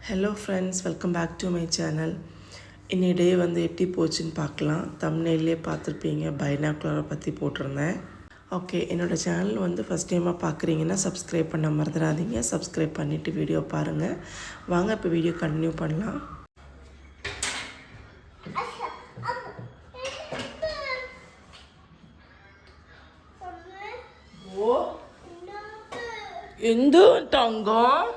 Hello friends, welcome back to my channel. இன்னைய day வந்து எப்படி போச்சுன்னு பார்க்கலாம். தம்ப்நெயிலே பார்த்துருப்பீங்க, பைனாகுலரை பற்றி போட்டிருந்தேன். ஓகே, என்னோடய சேனல் வந்து ஃபஸ்ட் டைமாக பார்க்குறீங்கன்னா சப்ஸ்கிரைப் பண்ண மறந்துடாதீங்க. சப்ஸ்கிரைப் பண்ணிவிட்டு வீடியோ பாருங்கள். வாங்க இப்போ வீடியோ கண்டினியூ பண்ணலாம். எந்த தங்கம்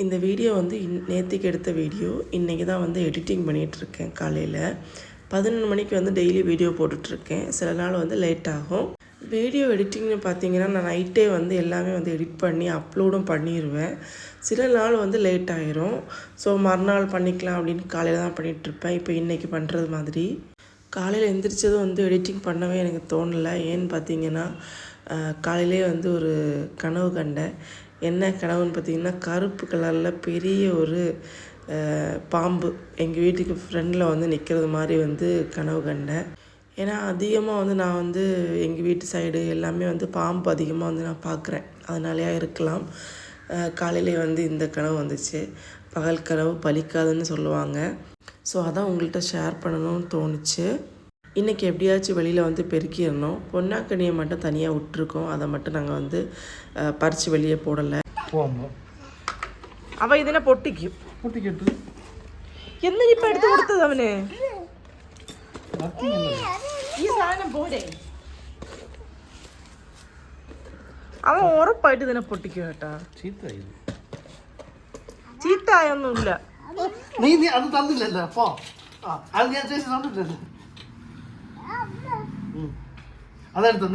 இந்த வீடியோ வந்து நேற்றுக்கு எடுத்த வீடியோ. இன்றைக்கி தான் வந்து எடிட்டிங் பண்ணிகிட்ருக்கேன். காலையில் 11 மணிக்கு வந்து டெய்லி வீடியோ போட்டுட்ருக்கேன். சில நாள் வந்து லேட் ஆகும். வீடியோ எடிட்டிங்னு பார்த்தீங்கன்னா நான் நைட்டே வந்து எல்லாமே வந்து எடிட் பண்ணி அப்லோடும் பண்ணிடுவேன். சில நாள் வந்து லேட் ஆகிரும். ஸோ மறுநாள் பண்ணிக்கலாம் அப்படின்னு காலையில் தான் பண்ணிகிட்ருப்பேன். இப்போ இன்றைக்கி பண்ணுறது மாதிரி காலையில் எந்திரிச்சதும் வந்து எடிட்டிங் பண்ணவே எனக்கு தோணலை. ஏன்னு பார்த்தீங்கன்னா காலையிலே வந்து ஒரு கனவு கண்டேன். என்ன கனவுன்னு பார்த்தீங்கன்னா, கருப்பு கலரில் பெரிய ஒரு பாம்பு எங்கள் வீட்டுக்கு ஃப்ரெண்டில் வந்து நிற்கிறது மாதிரி வந்து கனவு கண்டேன். ஏன்னா அதிகமாக வந்து நான் வந்து எங்கள் வீட்டு சைடு எல்லாமே வந்து பாம்பு அதிகமாக வந்து நான் பார்க்குறேன். அதனாலேயா இருக்கலாம் காலையிலே வந்து இந்த கனவு வந்துச்சு. பகல் கனவு பலிக்காதுன்னு சொல்லுவாங்க. ஸோ அதான் உங்கள்கிட்ட ஷேர் பண்ணணும்னு தோணுச்சு. இன்றைக்கி எப்படியாச்சும் வெளியில் வந்து பெருக்கிடணும். பொன்னாக்கனியை மட்டும் தனியாக விட்டுருக்கோம். அதை மட்டும் நாங்கள் வந்து பறித்து வெளியே போடலை. அவள் இதுனா பொட்டிக்கிட்டு என்ன இப்போ எடுத்து கொடுத்தது அவனு ഈ സാധനം പോരെ അവൻ ഉറപ്പായിട്ട് ഇതിനെ പൊട്ടിക്കും കേട്ടാ. ചീത്തായൊന്നുമില്ല. നീ അത് തന്നില്ലല്ലോ. അപ്പോ അത് ഞാൻ ചേച്ചി തന്നില്ലല്ലോ. അതെടുത്തു.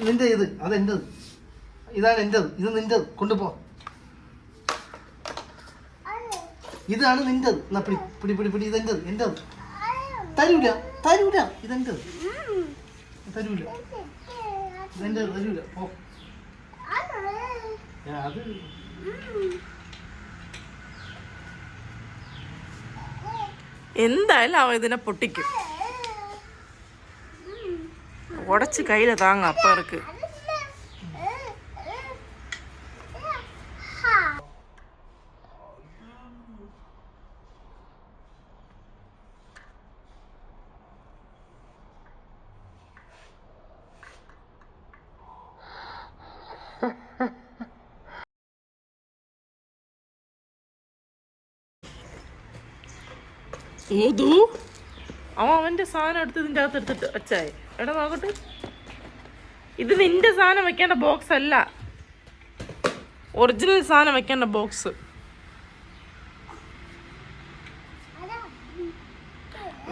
നിന്റെ ഇത് അതെൻ്റെത്. ഇതാണ് എൻ്റെത്. ഇത് നിൻ്റെത്. കൊണ്ടുപോ. ഇതാണ് നിൻ്റെത്. എന്നാ പിടി. ഇതെൻ്റെത്. എൻ്റെത്. തരൂല ഇതെൻ്റെത്. തരൂല ഇതെൻ്റെത്. തരൂല. പോ. അത് എന്തായാലും അവ ഇതിനെ പൊട്ടിക്കും. உடச்சி கையில் தாங்க அப்பா இருக்கு. ഓതു അവൻ്റെ സാധനം എടുത്ത് ഇതിൻ്റെ അകത്ത് എടുത്തിട്ട് അച്ചായി. എടാ നോക്കട്ടെ, ഇത് നിന്റെ സാധനം വെക്കേണ്ട ബോക്സ് അല്ല, ഒറിജിനൽ സാധനം വെക്കേണ്ട ബോക്സ്.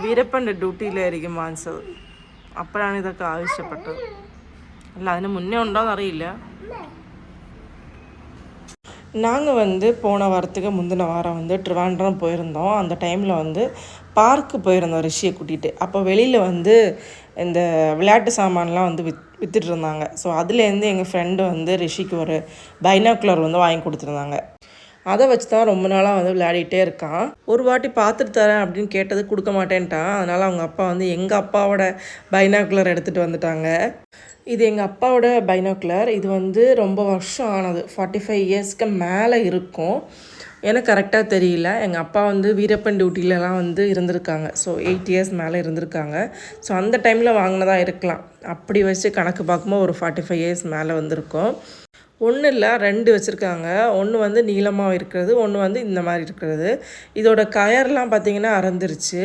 വീരപ്പൻ്റെ ഡ്യൂട്ടിയിലായിരിക്കും വാങ്ങിച്ചത്. അപ്പോഴാണ് ഇതൊക്കെ ആവശ്യപ്പെട്ടത്. അല്ല, അതിന് മുന്നേ ഉണ്ടോയെന്നറിയില്ല. நாங்கள் வந்து போன வாரத்துக்கு முந்தின வாரம் வந்து ட்ரிவாண்ட்ரம் போயிருந்தோம். அந்த டைமில் வந்து பார்க்கு போயிருந்தோம் ரிஷியை கூட்டிகிட்டு. அப்போ வெளியில் வந்து இந்த விளையாட்டு சாமான்லாம் வந்து விற்றுட்டு இருந்தாங்க. ஸோ அதுலேருந்து எங்கள் ஃப்ரெண்டு வந்து ரிஷிக்கு ஒரு பைனாகுலர் வந்து வாங்கி கொடுத்துருந்தாங்க. அதை வச்சு தான் ரொம்ப நாளாக வந்து விளையாடிட்டே இருக்கான். ஒரு வாட்டி பார்த்துட்டு தரேன் அப்படின்னு கேட்டது கொடுக்க மாட்டேன்ட்டான். அதனால் அவங்க அப்பா வந்து எங்கள் அப்பாவோட பைனாகுலர் எடுத்துகிட்டு வந்துட்டாங்க. இது எங்கள் அப்பாவோட பைனாகுலர். இது வந்து ரொம்ப வருஷம் ஆனது, 45 இயர்ஸ்க்கு மேலே இருக்கும். எனக்கு கரெக்டாக தெரியல. எங்கள் அப்பா வந்து வீரப்பன் டியூட்டிலலாம் வந்து இருந்திருக்காங்க. ஸோ 8 இயர்ஸ் மேலே இருந்திருக்காங்க. ஸோ அந்த டைமில் வாங்கினதாக இருக்கலாம். அப்படி வச்சு கணக்கு பார்க்கும்போது ஒரு 45 இயர்ஸ் மேலே வந்திருக்கும். ஒன்று இல்லை, 2 வச்சுருக்காங்க. ஒன்று வந்து நீளமாக இருக்கிறது, ஒன்று வந்து இந்த மாதிரி இருக்கிறது. இதோட கயர்லாம் பார்த்திங்கன்னா அறந்துருச்சு.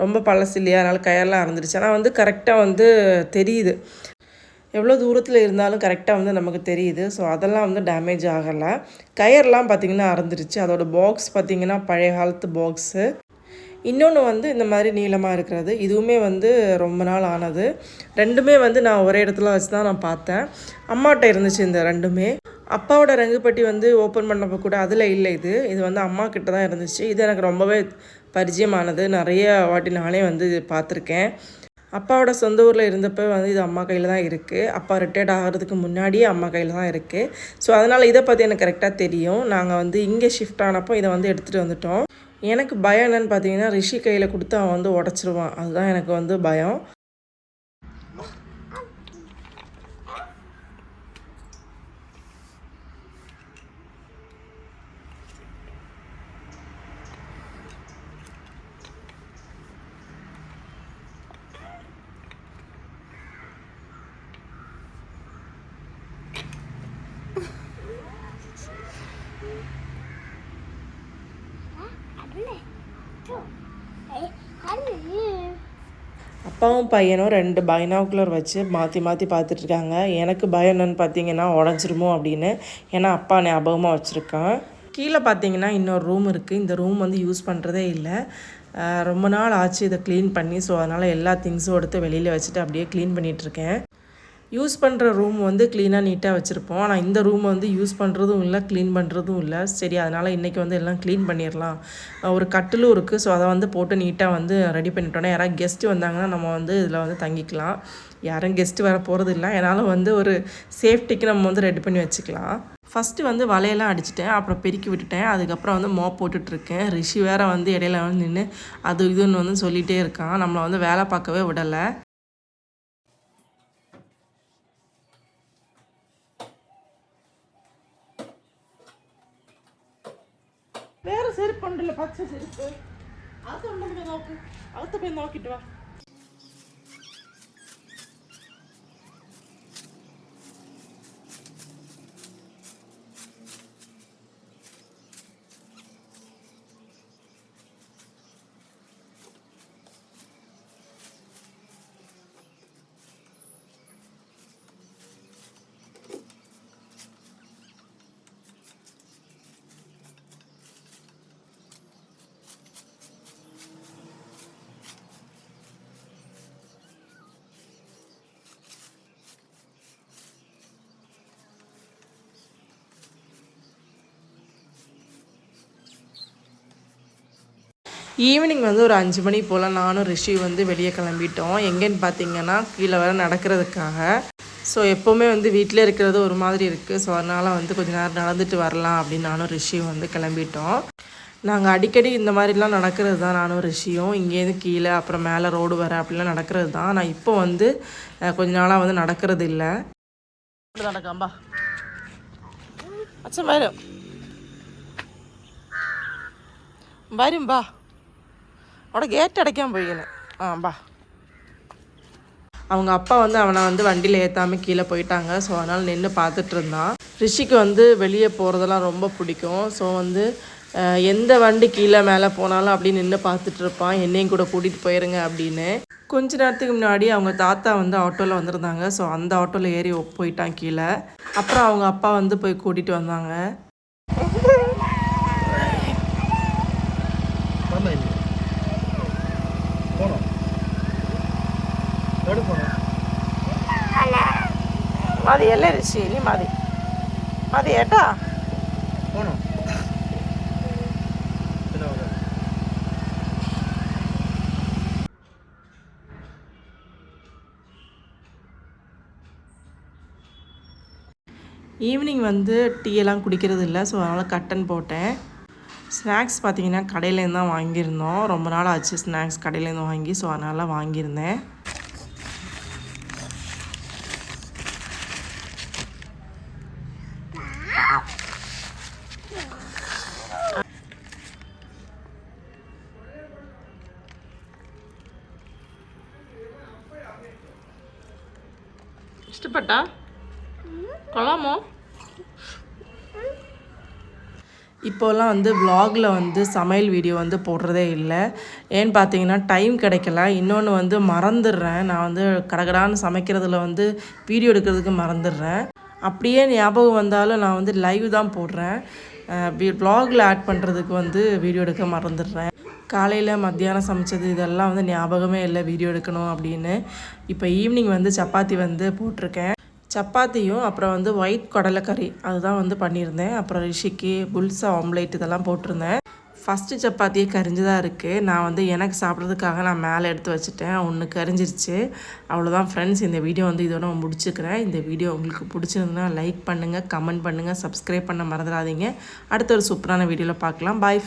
ரொம்ப பழசு இல்லையா, அதனால் கயர்லாம் அறந்துருச்சு. ஆனால் வந்து கரெக்டாக வந்து தெரியுது, எவ்வளோ தூரத்தில் இருந்தாலும் கரெக்டாக வந்து நமக்கு தெரியுது. ஸோ அதெல்லாம் வந்து டேமேஜ் ஆகலை. கயர்லாம் பார்த்திங்கன்னா அறந்துருச்சு. அதோட பாக்ஸ் பார்த்திங்கன்னா பழைய காலத்து பாக்ஸு. இன்னொன்று வந்து இந்த மாதிரி நீளமாக இருக்கிறது, இதுவுமே வந்து ரொம்ப நாள் ஆனது. ரெண்டுமே வந்து நான் ஒரே இடத்துல வச்சு தான் நான் பார்த்தேன். அம்மாட்ட இருந்துச்சு இந்த ரெண்டுமே. அப்பாவோட ரங்குப்பட்டி வந்து ஓப்பன் பண்ணப்போ கூட அதில் இல்லை. இது வந்து அம்மா கிட்ட தான் இருந்துச்சு. இது எனக்கு ரொம்பவே பரிச்சயமானது. நிறைய வாட்டி நானே வந்து பார்த்துருக்கேன். அப்பாவோட சொந்த ஊரில் இருந்தப்போ வந்து இது அம்மா கையில் தான் இருக்குது. அப்பா ரிட்டையர்ட் ஆகிறதுக்கு முன்னாடியே அம்மா கையில் தான் இருக்குது. ஸோ அதனால் இதை பற்றி எனக்கு கரெக்டாக தெரியும். நாங்கள் வந்து இங்கே ஷிஃப்ட் ஆனப்போ இதை வந்து எடுத்துகிட்டு வந்துட்டோம். எனக்கு பயம் என்னன்னு பார்த்தீங்கன்னா, ரிஷி கையில் கொடுத்து அவன் வந்து உடச்சிருவான். அதுதான் எனக்கு வந்து பயம். அப்பாவும் பையனும் 2 பைனாகுலர் வச்சு மாற்றி மாற்றி பார்த்துட்ருக்காங்க. எனக்கு பயம் என்னன்னு பார்த்தீங்கன்னா உடஞ்சிருமோ அப்படின்னு. ஏன்னா அப்பா ஞாபகமாக வச்சுருக்கேன். கீழே பார்த்தீங்கன்னா இன்னொரு ரூம் இருக்குது. இந்த ரூம் வந்து யூஸ் பண்ணுறதே இல்லை. ரொம்ப நாள் ஆச்சு இதை க்ளீன் பண்ணி. ஸோ அதனால் எல்லா திங்ஸும் எடுத்து வெளியில் வச்சுட்டு அப்படியே க்ளீன் பண்ணிகிட்ருக்கேன். யூஸ் பண்ணுற ரூம் வந்து க்ளீனாக நீட்டாக வச்சுருப்போம். ஆனால் இந்த ரூம் வந்து யூஸ் பண்ணுறதும் இல்லை, க்ளீன் பண்ணுறதும் இல்லை. சரி, அதனால் இன்றைக்கி வந்து எல்லாம் க்ளீன் பண்ணிடலாம். ஒரு கட்டிலும் இருக்குது. ஸோ அதை வந்து போட்டு நீட்டாக வந்து ரெடி பண்ணிட்டோன்னா யாராவது கெஸ்ட்டு வந்தாங்கன்னா நம்ம வந்து இதில் வந்து தங்கிக்கலாம். யாரும் கெஸ்ட்டு வர போகிறது இல்லை. அதனால் வந்து ஒரு சேஃப்டிக்கு நம்ம வந்து ரெடி பண்ணி வச்சுக்கலாம். ஃபஸ்ட்டு வந்து வலையெல்லாம் அடிச்சிட்டேன். அப்புறம் பெருக்கி விட்டுட்டேன். அதுக்கப்புறம் வந்து மோப் போட்டுட்ருக்கேன். ரிஷி வேறு வந்து இடையில வந்து நின்று அது இதுன்னு வந்து சொல்லிகிட்டே இருக்கான். நம்மளை வந்து வேலை பார்க்கவே விடலை. வேறு செருப்பு பண்ணல, பச்சை செருப்பு. அது ஒன்று நோக்கு, அவத்த போய் நோக்கிட்டு வா. ஈவினிங் வந்து ஒரு 5 மணி போல் நானும் ரிஷி வந்து வெளியே கிளம்பிட்டோம். எங்கேன்னு பார்த்தீங்கன்னா கீழே வர நடக்கிறதுக்காக. ஸோ எப்போவுமே வந்து வீட்டிலே இருக்கிறது ஒரு மாதிரி இருக்குது. ஸோ அதனால் வந்து கொஞ்சம் நேரம் நடந்துட்டு வரலாம் அப்படின்னு நானும் ரிஷியும் வந்து கிளம்பிட்டோம். நாங்கள் அடிக்கடி இந்த மாதிரிலாம் நடக்கிறது தான் நானும் ரிஷியும். இங்கேருந்து கீழே அப்புறம் மேலே ரோடு வர அப்படிலாம் நடக்கிறது தான். நான் இப்போ வந்து கொஞ்ச நாளாக வந்து நடக்கிறது இல்லை. நடக்காம்பா அச்சா வரும் வரும்பா அவட கேட் அடைக்காமல் போய்க்கணும். பா அவங்க அப்பா வந்து அவனை வந்து வண்டியில் ஏற்றாமல் கீழே போயிட்டாங்க. ஸோ அதனால் நின்று பார்த்துட்டு இருந்தான். ரிஷிக்கு வந்து வெளியே போகிறதெல்லாம் ரொம்ப பிடிக்கும். ஸோ வந்து எந்த வண்டி கீழே மேலே போனாலும் அப்படி நின்று பார்த்துட்டு இருப்பான். என்னையும் கூட கூட்டிகிட்டு போயிருங்க அப்படின்னு. கொஞ்ச நேரத்துக்கு முன்னாடி அவங்க தாத்தா வந்து ஆட்டோவில் வந்திருந்தாங்க. ஸோ அந்த ஆட்டோவில் ஏறி போயிட்டான் கீழே. அப்புறம் அவங்க அப்பா வந்து போய் கூட்டிகிட்டு வந்தாங்க. మాది వెళ్ళేది సీని మాది మాది ఏటా ஈவினிங் வந்து டீ எல்லாம் குடிக்கிறது இல்லை. ஸோ அதனால் கட்டன் போட்டேன். ஸ்நாக்ஸ் பார்த்தீங்கன்னா கடையிலேருந்து தான் வாங்கியிருந்தோம். ரொம்ப நாள் ஆச்சு ஸ்நாக்ஸ் கடையிலேருந்து வாங்கி. ஸோ அதனால் வாங்கியிருந்தேன். ఇష్టపడ్డా கொள்ளாமோ இப்போல்லாம் வந்து வ்ளாகில் வந்து சமையல் வீடியோ வந்து போடுறதே இல்லை. ஏன்னு பார்த்தீங்கன்னா டைம் கிடைக்கல. இன்னொன்று வந்து மறந்துடுறேன். நான் வந்து கடகடான்னு சமைக்கிறதுல வந்து வீடியோ எடுக்கிறதுக்கு மறந்துடுறேன். அப்படியே ஞாபகம் வந்தாலும் நான் வந்து லைவ் தான் போடுறேன். வ்ளாகில் ஆட் பண்ணுறதுக்கு வந்து வீடியோ எடுக்க மறந்துடுறேன். காலையில் மத்தியானம் சமைச்சது இதெல்லாம் வந்து ஞாபகமே இல்லை வீடியோ எடுக்கணும் அப்படின்னு. இப்போ ஈவினிங் வந்து சப்பாத்தி வந்து போட்டிருக்கேன். சப்பாத்தியும் அப்புறம் வந்து ஒயிட் கடலைக்கறி அதுதான் வந்து பண்ணியிருந்தேன். அப்புறம் ரிஷிக்கு புல்சா ஆம்லேட் இதெல்லாம் போட்டிருந்தேன். ஃபஸ்ட்டு சப்பாத்தியே கரிஞ்சு தான் இருக்குது. நான் வந்து எனக்கு சாப்பிட்றதுக்காக நான் மேலே எடுத்து வச்சுட்டேன். ஒன்று கரிஞ்சிருச்சு. அவ்வளோதான் ஃப்ரெண்ட்ஸ், இந்த வீடியோ வந்து இதோட முடிச்சுக்கிறேன். இந்த வீடியோ உங்களுக்கு பிடிச்சிருந்ததுன்னா லைக் பண்ணுங்கள், கமெண்ட் பண்ணுங்கள், சப்ஸ்கிரைப் பண்ண மறந்துடாதீங்க. அடுத்த ஒரு சூப்பரான வீடியோவில் பார்க்கலாம். பாய்.